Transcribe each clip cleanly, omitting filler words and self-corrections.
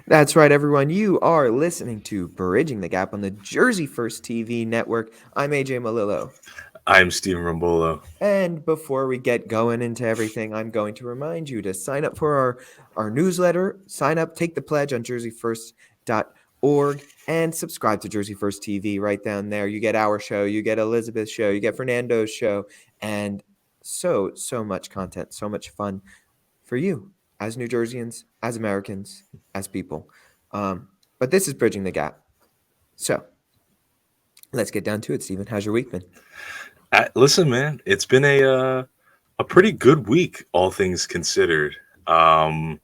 That's right, everyone. You are listening to Bridging the Gap on the Jersey First TV network. I'm AJ Malillo. I'm Steven Rambolo. And before we get going into everything, I'm going to remind you to sign up for our newsletter. Sign up, take the pledge on jerseyfirst.org, and subscribe to Jersey First TV right down there. You get our show, you get Elizabeth's show, you get Fernando's show, and so much content, so much fun for you as New Jerseyans, as Americans, as people. But this is Bridging the Gap. So let's get down to it, Stephen. How's your week been? Listen, man, it's been a pretty good week, all things considered. Um,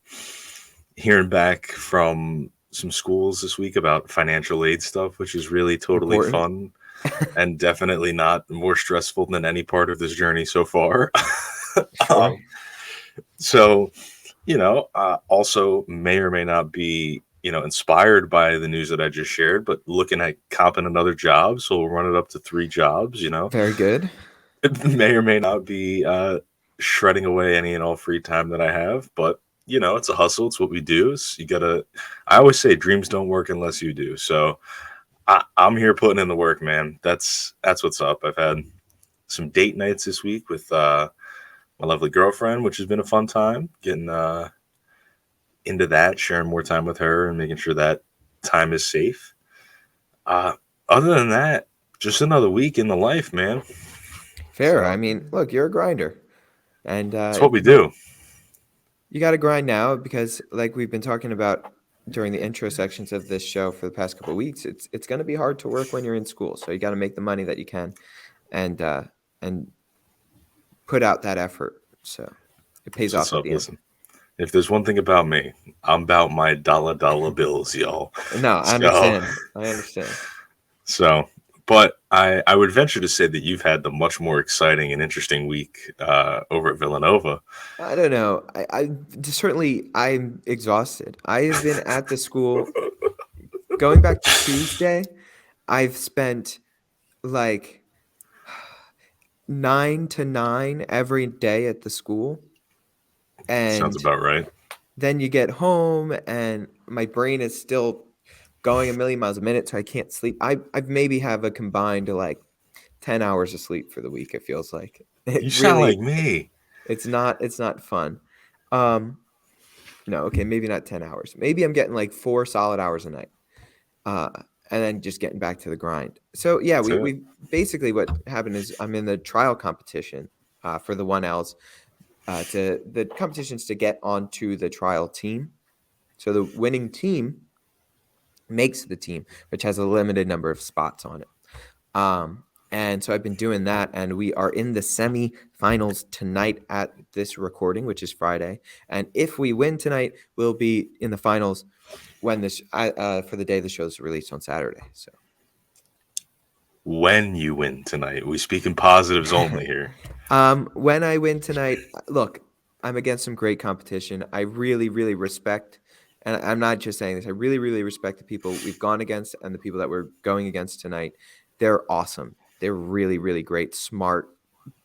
Hearing back from some schools this week about financial aid stuff, which is really totally Important. fun and definitely not more stressful than any part of this journey so far. Sure. um, so, also may or may not be, inspired by the news that I just shared, but looking at copping another job. So we'll run it up to 3 jobs. Very good. It may or may not be shredding away any and all free time that I have, but it's a hustle. It's what we do. You gotta. I always say dreams don't work unless you do. So I'm here putting in the work, man. That's what's up. I've had some date nights this week with my lovely girlfriend, which has been a fun time. Getting into that, sharing more time with her, and making sure that time is safe. Uh, Other than that, just another week in the life, man. Fair. I So mean, look, you're a grinder, and it's what we do. you got to grind now because, like we've been talking about during the intro sections of this show for the past couple of weeks, it's going to be hard to work when you're in school. So you got to make the money that you can, and put out that effort. So it pays That's what's off at up. the end. Listen, if there's one thing about me, I'm about my dollar bills, y'all. No, I So, understand. I understand. so, but I would venture to say that you've had the much more exciting and interesting week over at Villanova. I don't know. I certainly I'm exhausted. I have been at the school going back to Tuesday. I've spent like 9 to 9 every day at the school, Sounds and about right. then you get home and my brain is still going a million miles a minute, so I can't sleep. I've maybe have a combined like 10 hours of sleep for the week. It feels like it You sound really. like me. It's not fun. Um, No, okay, maybe not 10 hours. Maybe I'm getting like 4 solid hours a night. Uh, and then just getting back to the grind. So yeah, That's it. we basically what happened is I'm in the trial competition for the 1Ls. To the competitions to get onto the trial team. So the winning team makes the team, which has a limited number of spots on it. And so I've been doing that, and we are in the semifinals tonight at this recording, which is Friday. And if we win tonight, we'll be in the finals when for the day the show's released on Saturday. So When you win tonight, we speak in positives only here. when I win tonight, look, I'm against some great competition. I really, really respect, and I'm not just saying this. I really, really respect the people we've gone against and the people that we're going against tonight. They're awesome. They're really, really great, smart,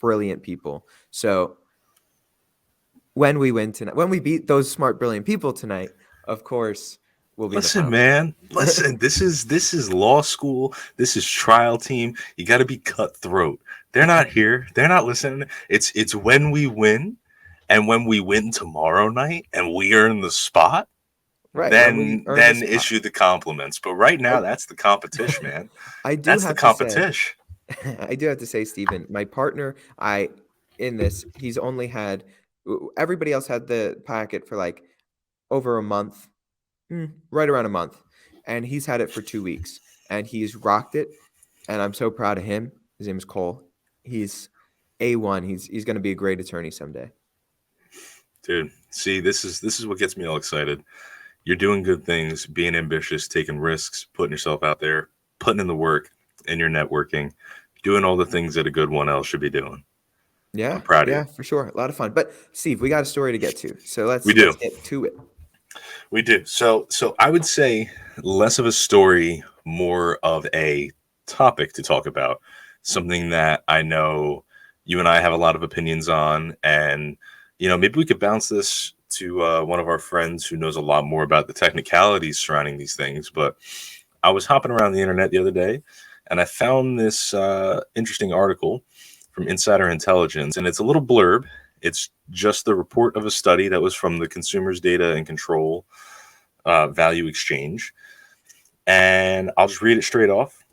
brilliant people. So when we win tonight, when we beat those smart, brilliant people tonight, of course, we'll be in the Listen, finals. man. Listen, this is law school. This is trial team. You got to be cutthroat. They're not here. They're not listening. It's when we win, and when we win tomorrow night, and we earn the spot, Right, when we then earn the then spot. issue the compliments. But right now, Oh, that's the competition, man. I do That's the have to say, competition. I do have to say, Stephen, my partner, in this, he's only had, everybody else had the packet for like over a month, right around a month, and he's had it for 2 weeks, and he's rocked it, and I'm so proud of him. His name is Cole. He's A1. He's going to be a great attorney someday. Dude, see, this is what gets me all excited. You're doing good things, being ambitious, taking risks, putting yourself out there, putting in the work, and you're networking, doing all the things that a good one else should be doing. Yeah, I'm proud of you. yeah, for sure. A lot of fun. But Steve, we got a story to get to, so We let's do. get to it. We do. So I would say less of a story, more of a topic to talk about. Something that I know you and I have a lot of opinions on, and maybe we could bounce this to one of our friends who knows a lot more about the technicalities surrounding these things, but I was hopping around the internet the other day and I found this interesting article from Insider Intelligence, and it's a little blurb. It's just the report of a study that was from the Consumers Data and Control Value Exchange. And I'll just read it straight off,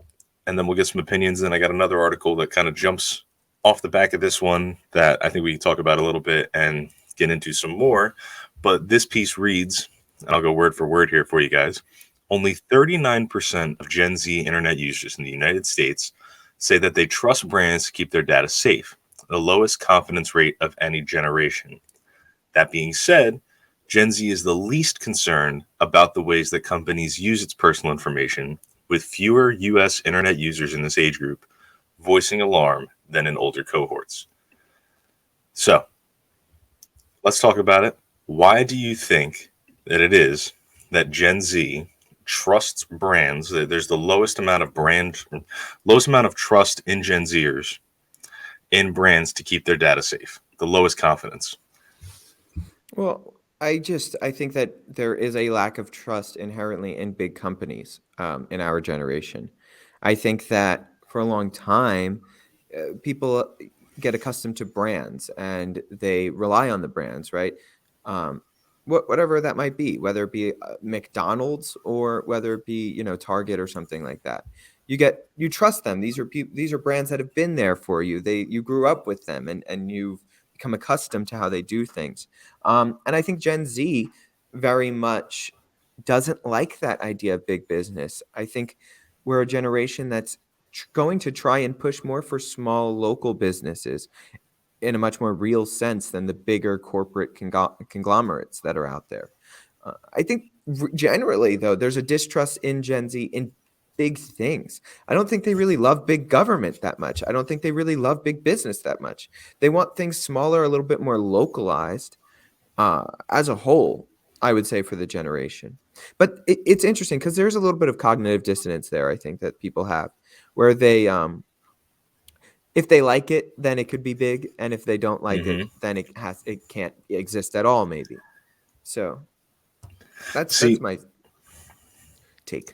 and then we'll get some opinions. And I got another article that kind of jumps off the back of this one that I think we can talk about a little bit and get into some more. But this piece reads, and I'll go word for word here for you guys. Only 39% of Gen Z internet users in the United States say that they trust brands to keep their data safe, the lowest confidence rate of any generation. That being said, Gen Z is the least concerned about the ways that companies use its personal information, with fewer US internet users in this age group voicing alarm than in older cohorts. So, let's talk about it. Why do you think that it is that Gen Z trusts brands? There's the lowest amount of trust in Gen Zers in brands to keep their data safe, the lowest confidence. Well, I think that there is a lack of trust inherently in big companies in our generation. I think that for a long time, people get accustomed to brands and they rely on the brands, right? Whatever that might be, whether it be McDonald's or whether it be Target or something like that. You trust them. These are brands that have been there for you. You grew up with them and you've become accustomed to how they do things. And I think Gen Z very much doesn't like that idea of big business. I think we're a generation that's going to try and push more for small local businesses in a much more real sense than the bigger corporate conglomerates that are out there. I think generally, though, there's a distrust in Gen Z in big things. I don't think they really love big government that much. I don't think they really love big business that much. They want things smaller, a little bit more localized as a whole, I would say, for the generation. But it's interesting because there's a little bit of cognitive dissonance there, I think, that people have, where they if they like it, then it could be big, and if they don't like it, then it can't exist at all, maybe. So that's my take.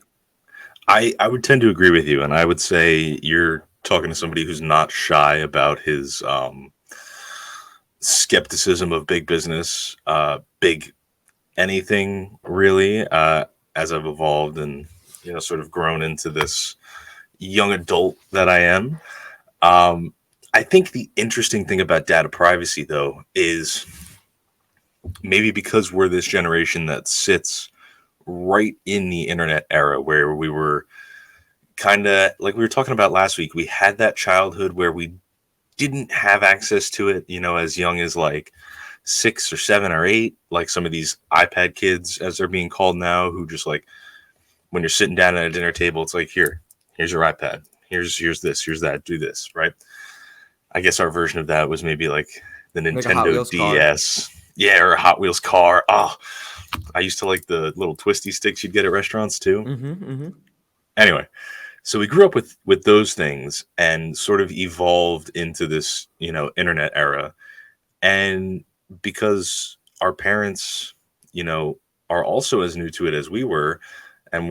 I would tend to agree with you, and I would say you're talking to somebody who's not shy about his skepticism of big business, big anything really, as I've evolved and sort of grown into this young adult that I am. I think the interesting thing about data privacy, though, is maybe because we're this generation that sits right in the internet era where we were kind of like we were talking about last week. We had that childhood where we didn't have access to it, as young as like 6 or 7 or 8, like some of these iPad kids, as they're being called now, who just like when you're sitting down at a dinner table, it's like, here's your iPad. Here's this, here's that, do this, right? I guess our version of that was maybe like the Nintendo DS. Car. Yeah, or a Hot Wheels car. Oh, I used to like the little twisty sticks you'd get at restaurants too. Anyway, so we grew up with those things and sort of evolved into this, internet era. And because our parents, are also as new to it as we were, and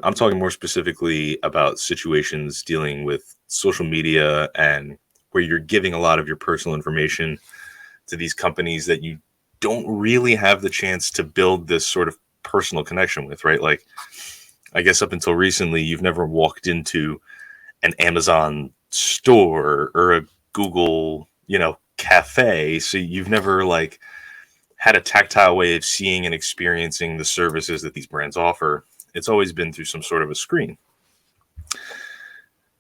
I'm talking more specifically about situations dealing with social media and where you're giving a lot of your personal information to these companies that you don't really have the chance to build this sort of personal connection with, right? Like, I guess up until recently, you've never walked into an Amazon store or a Google, cafe. So you've never like had a tactile way of seeing and experiencing the services that these brands offer. It's always been through some sort of a screen.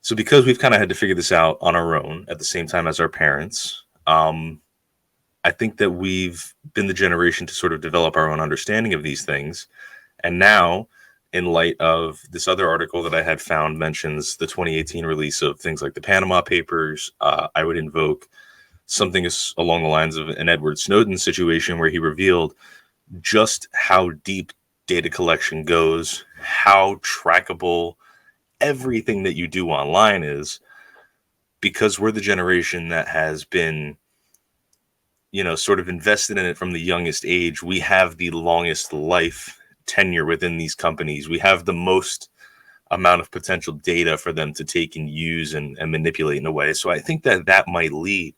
So because we've kind of had to figure this out on our own at the same time as our parents, I think that we've been the generation to sort of develop our own understanding of these things. And now, in light of this other article that I had found mentions the 2018 release of things like the Panama Papers, I would invoke something along the lines of an Edward Snowden situation where he revealed just how deep data collection goes, how trackable everything that you do online is, because we're the generation that has been sort of invested in it from the youngest age, we have the longest life tenure within these companies. We have the most amount of potential data for them to take and use and manipulate in a way. So I think that might lead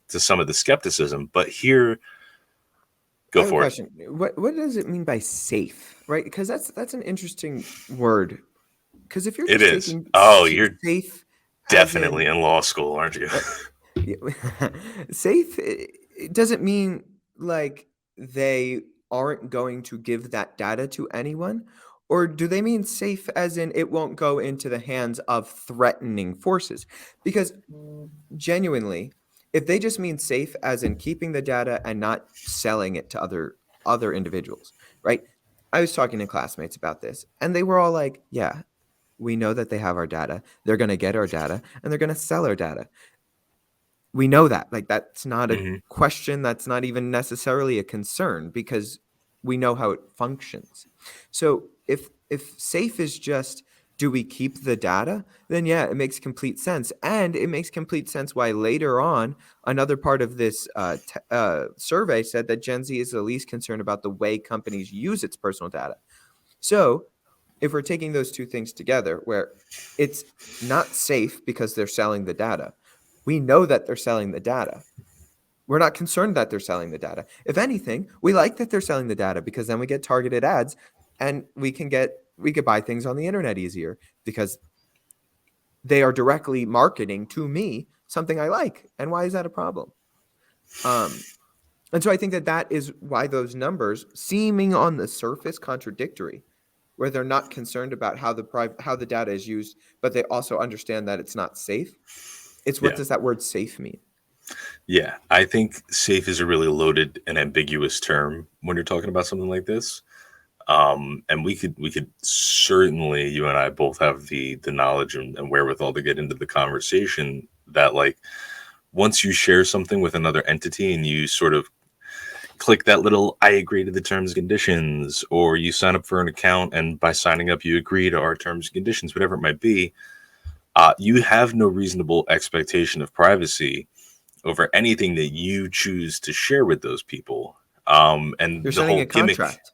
to some of the skepticism. But here, I go have a for it. question. What does it mean by safe, right? Because that's an interesting word. Because if you're It just is. taking Oh, you're safe as definitely in in law school, aren't you? uh, safe, it doesn't mean like they aren't going to give that data to anyone, or do they mean safe as in it won't go into the hands of threatening forces? Because genuinely, if they just mean safe as in keeping the data and not selling it to other individuals, right? I was talking to classmates about this, and they were all like, "Yeah, we know that they have our data. They're going to get our data, and they're going to sell our data. We know that. Like that's not a Hmm. question. That's not even necessarily a concern because we know how it functions. So if safe is just do we keep the data, then yeah, it makes complete sense, and it makes complete sense why later on another part of this survey said that Gen Z is the least concerned about the way companies use its personal data. So if we're taking those two things together, where it's not safe because they're selling the data, we know that they're selling the data. We're not concerned that they're selling the data. If anything, we like that they're selling the data because then we get targeted ads and we could buy things on the internet easier because they are directly marketing to me something I like. And why is that a problem? Um, and so I think that is why those numbers, seeming on the surface contradictory, where they're not concerned about how the data is used, but they also understand that it's not safe. It's what Yeah. does that word safe mean? Yeah. I think safe is a really loaded and ambiguous term when you're talking about something like this. And we could certainly, you and I both have the knowledge and wherewithal to get into the conversation that, like, once you share something with another entity and you sort of click that little I agree to the terms and conditions, or you sign up for an account and by signing up you agree to our terms and conditions, whatever it might be, you have no reasonable expectation of privacy over anything that you choose to share with those people. You're And the signing whole a gimmick. contract.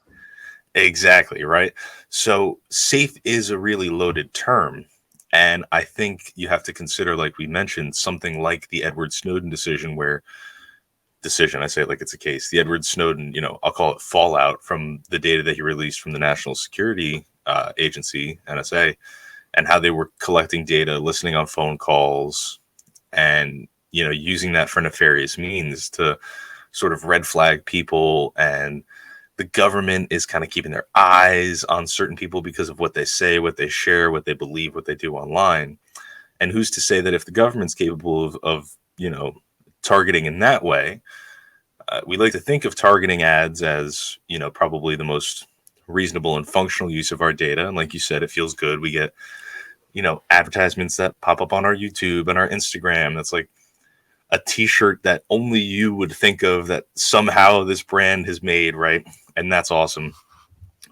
Exactly, right? So safe is a really loaded term. And I think you have to consider, like we mentioned, something like the Edward Snowden decision. I say it like it's a case. The Edward Snowden, I'll call it fallout from the data that he released from the National Security Agency, NSA, and how they were collecting data, listening on phone calls, and using that for nefarious means to sort of red flag people. And the government is kind of keeping their eyes on certain people because of what they say, what they share, what they believe, what they do online. And who's to say that if the government's capable of targeting in that way, we like to think of targeting ads as, probably the most reasonable and functional use of our data. And like you said, it feels good. We get, advertisements that pop up on our YouTube and our Instagram. That's like a t-shirt that only you would think of that somehow this brand has made, right? And that's awesome.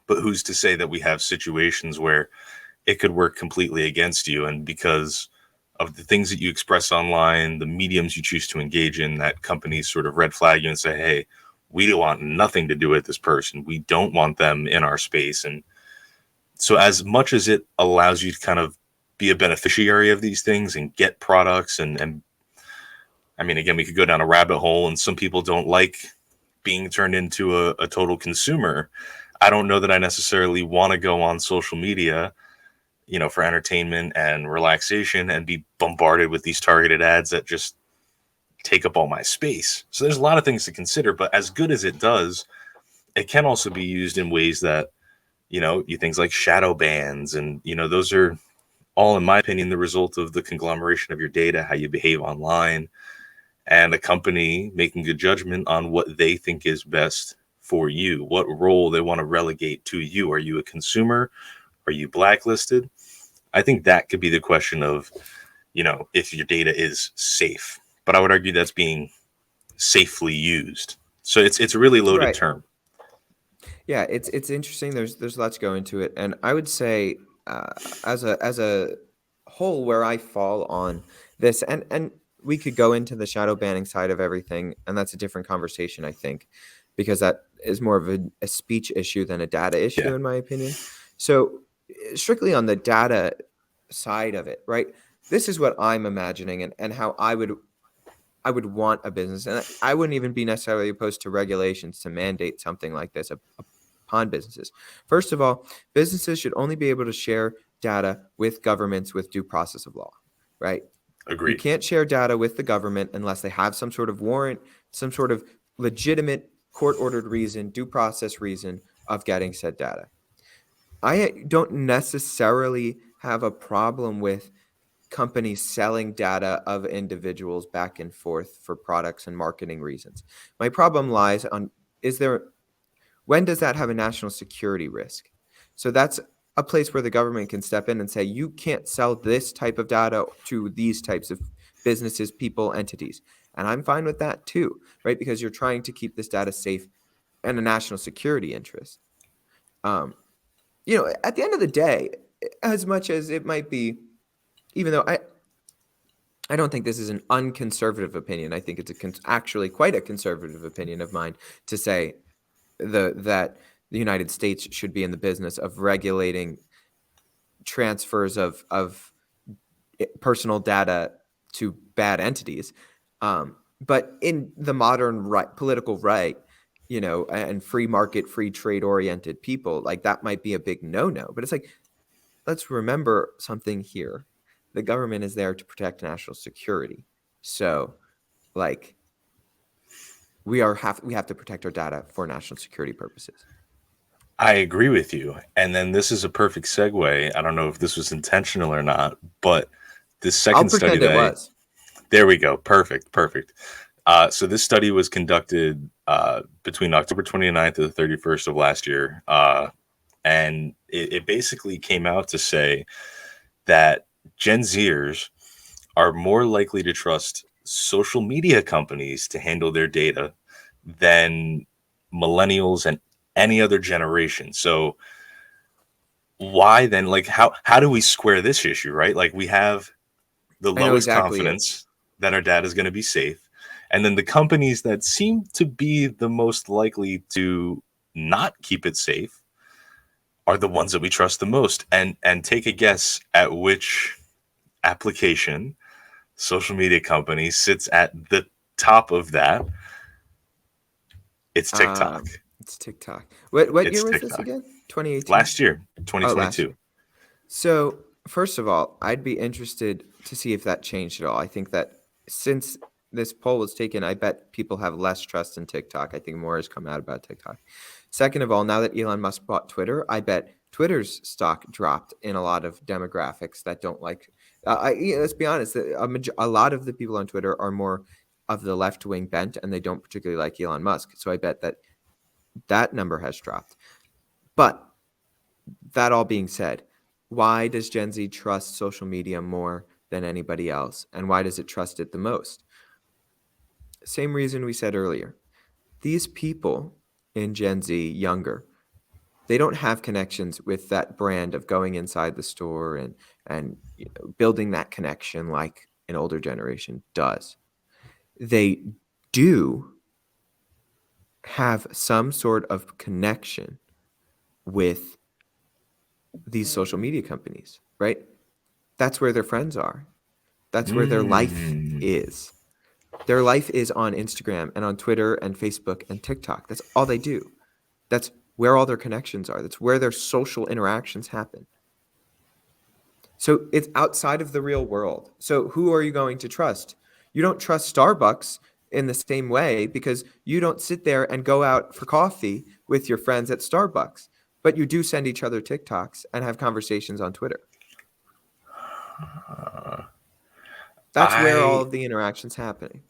But who's to say that we have situations where it could work completely against you, and because of the things that you express online, the mediums you choose to engage in, that companies sort of red flag you and say, hey, we don't want nothing to do with this person, we don't want them in our space. And so as much as it allows you to kind of be a beneficiary of these things and get products, and I mean, again, we could go down a rabbit hole, and some people don't like being turned into a total consumer. I don't know that I necessarily want to go on social media, for entertainment and relaxation and be bombarded with these targeted ads that just take up all my space. So there's a lot of things to consider, but as good as it does, it can also be used in ways that, you things like shadow bans, and, those are all, in my opinion, the result of the conglomeration of your data, how you behave online, and a company making a judgment on what they think is best for you, what role they want to relegate to you. Are you a consumer? Are you blacklisted? I think that could be the question of, if your data is safe. But I would argue that's being safely used. So it's a really loaded Right. term. Yeah, it's interesting. There's lots go into it, and I would say as a whole, where I fall on this, and we could go into the shadow banning side of everything, and that's a different conversation, I think, because that is more of a speech issue than a data issue, Yeah. in my opinion. So, strictly on the data side of it, right? This is what I'm imagining, and how I would want a business, and I wouldn't even be necessarily opposed to regulations to mandate something like this upon businesses. First of all, businesses should only be able to share data with governments with due process of law, right? You Agreed. can't share data with the government unless they have some sort of warrant, some sort of legitimate court-ordered reason, due process reason of getting said data. I don't necessarily have a problem with companies selling data of individuals back and forth for products and marketing reasons. My problem lies on, when does that have a national security risk? So that's a place where the government can step in and say, you can't sell this type of data to these types of businesses, people, entities. And I'm fine with that too, right? Because you're trying to keep this data safe and a national security interest. At the end of the day, as much as it might be, even though I don't think this is an unconservative opinion. I think it's actually quite a conservative opinion of mine to say that the United States should be in the business of regulating transfers of personal data to bad entities. But in the modern political right, and free market, free trade oriented people, like that might be a big no-no. But it's like, let's remember something here. The government is there to protect national security. So, like, we have to protect our data for national security purposes. I agree with you. And then this is a perfect segue. I don't know if this was intentional or not, but this I'll second study pretend it was. there we go. Perfect. So this study was conducted between October 29th to the 31st of last year. And it basically came out to say that Gen Zers are more likely to trust social media companies to handle their data than millennials and any other generation. So why then, like, how do we square this issue, right? Like, we have the I know lowest exactly it. confidence that our data is going to be safe, and then the companies that seem to be the most likely to not keep it safe are the ones that we trust the most. And take a guess at which application social media company sits at the top of that. It's TikTok. It's TikTok. What It's year was this TikTok. again? 2018? Last year, Oh, 2022. So, first of all, I'd be interested to see if that changed at all. I think that since this poll was taken, I bet people have less trust in TikTok. I think more has come out about TikTok. Second of all, now that Elon Musk bought Twitter, I bet Twitter's stock dropped in a lot of demographics that don't like. Let's be honest, a lot of the people on Twitter are more of the left-wing bent, and they don't particularly like Elon Musk. So I bet that number has dropped. But that all being said, why does Gen Z trust social media more than anybody else? And why does it trust it the most? Same reason we said earlier. These people in Gen Z, younger, they don't have connections with that brand of going inside the store and building that connection like an older generation does. They do have some sort of connection with these social media companies, right? That's where their friends are. That's where their life is. Their life is on Instagram and on Twitter and Facebook and TikTok. That's all they do. That's where all their connections are. That's where their social interactions happen. So it's outside of the real world. So who are you going to trust? You don't trust Starbucks in the same way because you don't sit there and go out for coffee with your friends at Starbucks, but you do send each other TikToks and have conversations on Twitter. That's where all of the interactions happening.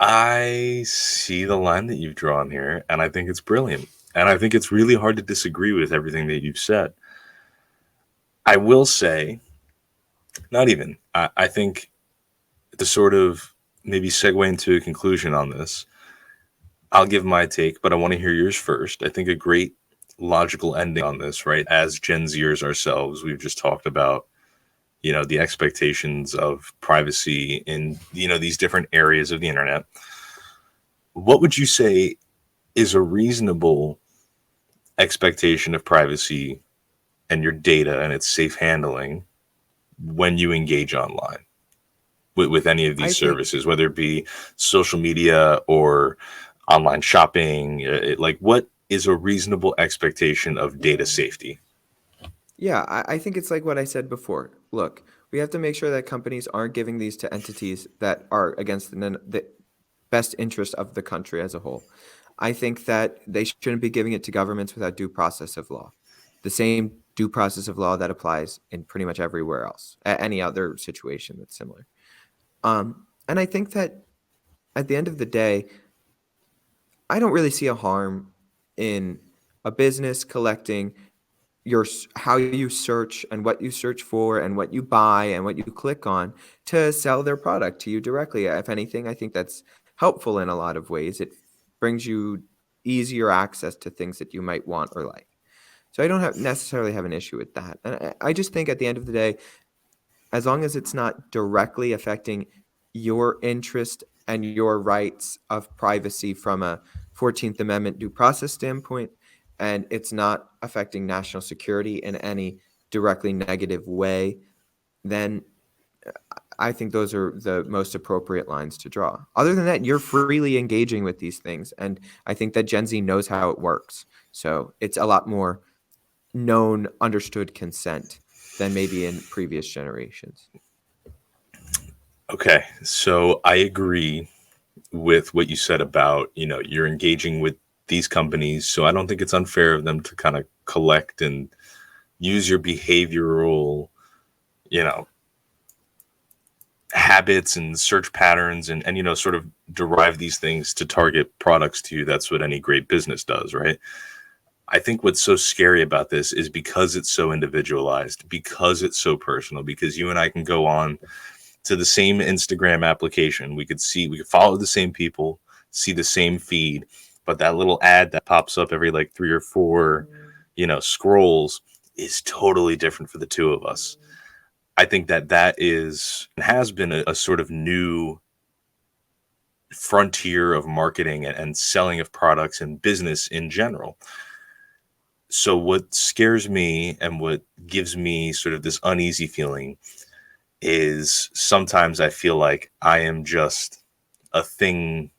I see the line that you've drawn here, and I think it's brilliant. And I think it's really hard to disagree with everything that you've said. I will say, not even. I think to sort of maybe segue into a conclusion on this, I'll give my take, but I want to hear yours first. I think a great logical ending on this, right? As Gen Zers ourselves, we've just talked about the expectations of privacy in, these different areas of the internet. What would you say is a reasonable expectation of privacy and your data and its safe handling when you engage online with any of these I think, services, whether it be social media or online shopping? Like, what is a reasonable expectation of data safety? yeah, I think it's like what I said before. Look, we have to make sure that companies aren't giving these to entities that are against the best interest of the country as a whole. I think that they shouldn't be giving it to governments without due process of law. The same due process of law that applies in pretty much everywhere else, any other situation that's similar. And I think that at the end of the day, I don't really see a harm in a business collecting how you search and what you search for and what you buy and what you click on to sell their product to you directly. If anything, I think that's helpful in a lot of ways. It brings you easier access to things that you might want or like. So I don't necessarily have an issue with that. And I just think at the end of the day, as long as it's not directly affecting your interest and your rights of privacy from a 14th Amendment due process standpoint, and it's not affecting national security in any directly negative way, then I think those are the most appropriate lines to draw. Other than that, you're freely engaging with these things. And I think that Gen Z knows how it works. So it's a lot more known, understood consent than maybe in previous generations. Okay, so I agree with what you said about, you're engaging with these companies. So I don't think it's unfair of them to kind of collect and use your behavioral, you know, habits and search patterns and sort of derive these things to target products to you. That's what any great business does, right? I think what's so scary about this is because it's so individualized, because it's so personal, because you and I can go on to the same Instagram application. We could follow the same people, see the same feed, but that little ad that pops up every like 3 or 4, scrolls is totally different for the two of us. I think that has been a sort of new frontier of marketing and selling of products and business in general. So what scares me and what gives me sort of this uneasy feeling is sometimes I feel like I am just a thing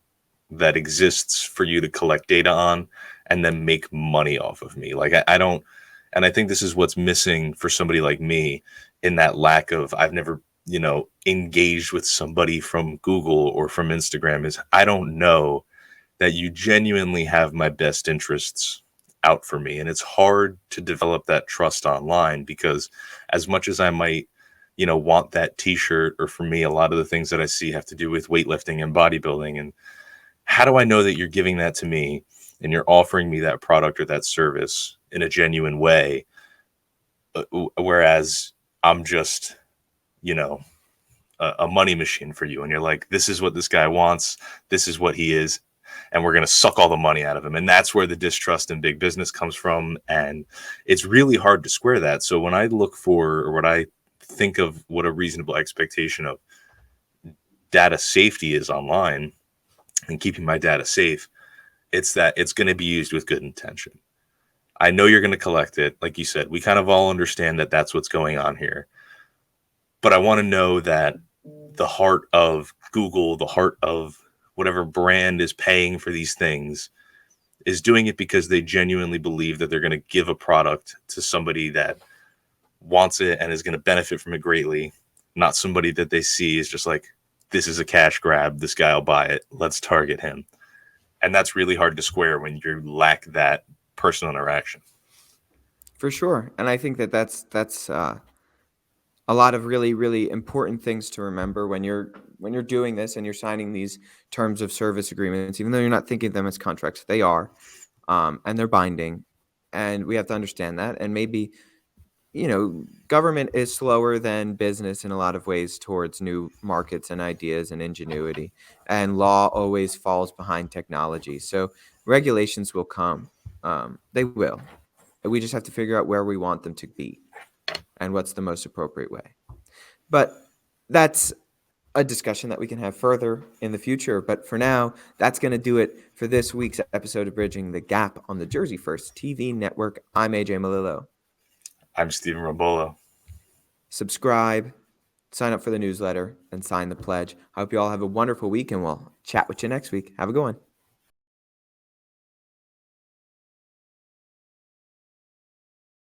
that exists for you to collect data on and then make money off of me. Like I don't, and I think this is what's missing for somebody like me, in that lack of, I've never, engaged with somebody from Google or from Instagram, is I don't know that you genuinely have my best interests out for me. And it's hard to develop that trust online, because as much as I might, want that t-shirt, or for me, a lot of the things that I see have to do with weightlifting and bodybuilding. And how do I know that you're giving that to me and you're offering me that product or that service in a genuine way? Whereas I'm just, a money machine for you. And you're like, this is what this guy wants. This is what he is. And we're going to suck all the money out of him. And that's where the distrust in big business comes from. And it's really hard to square that. So when I look for, or what I think of what a reasonable expectation of data safety is online and keeping my data safe, it's that it's going to be used with good intention. I know you're going to collect it. Like you said, we kind of all understand that that's what's going on here. But I want to know that the heart of Google, the heart of whatever brand is paying for these things, is doing it because they genuinely believe that they're going to give a product to somebody that wants it and is going to benefit from it greatly, not somebody that they see is just like, this is a cash grab. This guy will buy it. Let's target him. And that's really hard to square when you lack that personal interaction. For sure. And I think that that's a lot of really, really important things to remember when you're doing this and you're signing these terms of service agreements, even though you're not thinking of them as contracts. They are, and they're binding, and we have to understand that. And maybe, government is slower than business in a lot of ways towards new markets and ideas and ingenuity, and law always falls behind technology. So regulations will come. They will. We just have to figure out where we want them to be and what's the most appropriate way. But that's a discussion that we can have further in the future. But for now, that's going to do it for this week's episode of Bridging the Gap on the Jersey First TV network. I'm AJ Malillo. I'm Stephen Robolo. Subscribe, sign up for the newsletter, and sign the pledge. I hope you all have a wonderful week, and we'll chat with you next week. Have a good one.